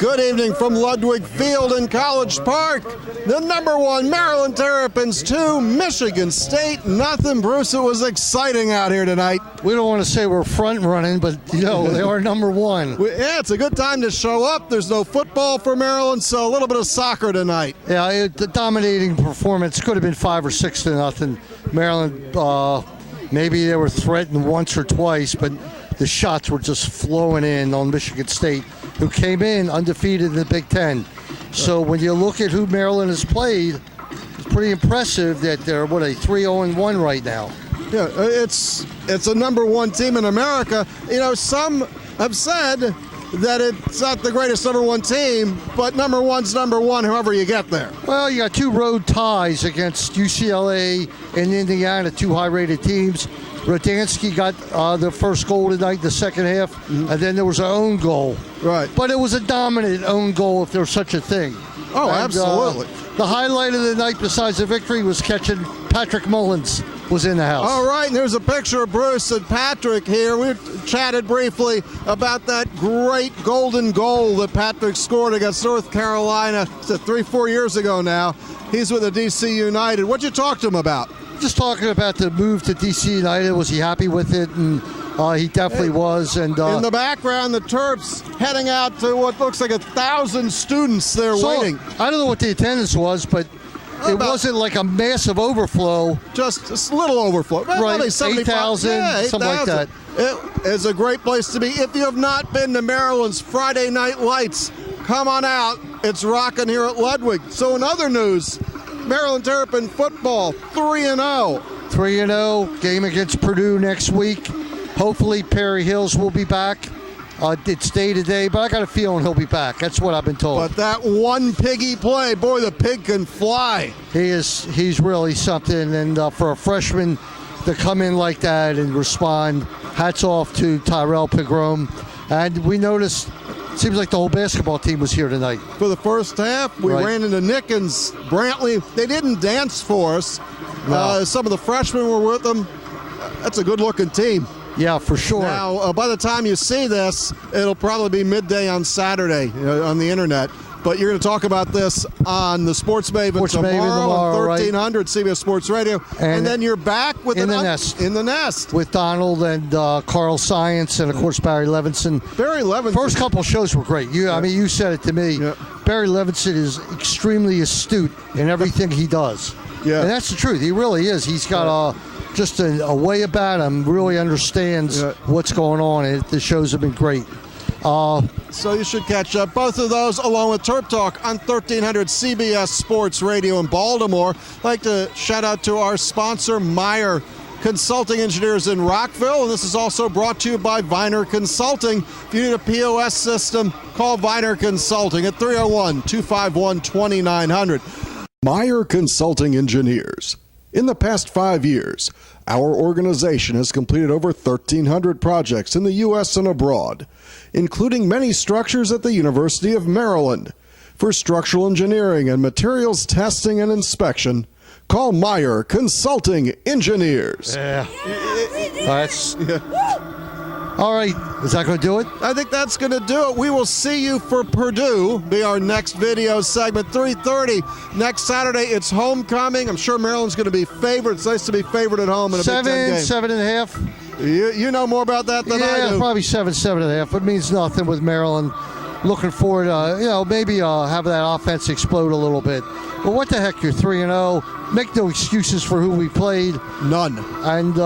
Good evening from Ludwig Field in College Park. The number one Maryland Terrapins 2, Michigan State nothing. Bruce, it was exciting out here tonight. We don't want to say we're front running, but they are number one. Yeah, it's a good time to show up. There's no football for Maryland, so a little bit of soccer tonight. Yeah, the dominating performance could have been 5 or 6 to nothing. Maryland, maybe they were threatened once or twice, but the shots were just flowing in on Michigan State, who came in undefeated in the Big Ten. So when you look at who Maryland has played, it's pretty impressive that they're, a 3-0-1 right now. Yeah, it's a number one team in America. You know, some have said that it's not the greatest number one team, but number one's number one, however you get there. Well, you got 2 road ties against UCLA and Indiana, 2 high-rated teams. Rodansky got the first goal tonight, the second half, and then there was an own goal. Right. But it was a dominant own goal, if there's such a thing. Oh, and, absolutely. The highlight of the night, besides the victory, was catching Patrick Mullins was in the house. All right, and there's a picture of Bruce and Patrick here. We chatted briefly about that great golden goal that Patrick scored against North Carolina 3-4 years ago now. He's with the DC United. What'd you talk to him about? Just talking about the move to DC United. Was he happy with it? And he definitely was. And in the background, the Terps heading out to what looks like 1,000 students there waiting. I don't know what the attendance was, but it wasn't like a massive overflow. Just a little overflow. Right, 8,000, something like that. It is a great place to be. If you have not been to Maryland's Friday Night Lights, come on out. It's rocking here at Ludwig. So in other news, Maryland Terrapin football, 3-0. 3-0, game against Purdue next week. Hopefully Perry Hills will be back. It's day-to-day, but I got a feeling he'll be back. That's what I've been told. But that one piggy play, boy, the pig can fly. He's really something, and for a freshman to come in like that and respond, hats off to Tyrell Pigrom. And we noticed, it seems like the whole basketball team was here tonight. For the first half, we ran into Nickens, Brantley. They didn't dance for us. No. Some of the freshmen were with them. That's a good-looking team. Yeah, for sure. Now, by the time you see this, it'll probably be midday on Saturday on the internet. But you're going to talk about this on the Sports Maven tomorrow on 1300 CBS Sports Radio. And then you're back with in the nest. With Donald and Carl Science and, of course, Barry Levinson. Barry Levinson. First couple shows were great. I mean, you said it to me. Yeah. Barry Levinson is extremely astute in everything he does. Yeah. And that's the truth. He really is. He's got just a way about him, really understands what's going on. The shows have been great. So you should catch up both of those along with TerpTalk on 1300 CBS Sports Radio in Baltimore. I'd like to shout out to our sponsor, Meyer Consulting Engineers in Rockville, and this is also brought to you by Viner Consulting. If you need a POS system, call Viner Consulting at 301-251-2900. Meyer Consulting Engineers. In the past 5 years, our organization has completed over 1,300 projects in the U.S. and abroad, including many structures at the University of Maryland. For structural engineering and materials testing and inspection, call Meyer Consulting Engineers. Yeah. That's... All right, is that going to do it? I think that's going to do it. We will see you for Purdue, be our next video segment, 3:30 next Saturday. It's homecoming. I'm sure Maryland's going to be favored. It's nice to be favored at home in a Big Ten game. 7.5. You know more about that than I do. Yeah, probably 7.5. It means nothing with Maryland. Looking forward to, maybe have that offense explode a little bit. But what the heck, you're 3-0. Make no excuses for who we played. None. And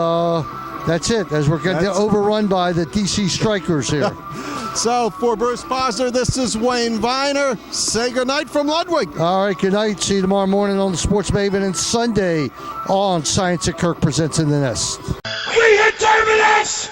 that's it, as we're getting overrun by the DC Strikers here. So, for Bruce Posner, this is Wayne Viner. Say goodnight from Ludwig. All right, good night. See you tomorrow morning on the Sports Maven, and Sunday on Science at Kirk presents In the Nest. We hit Terminus!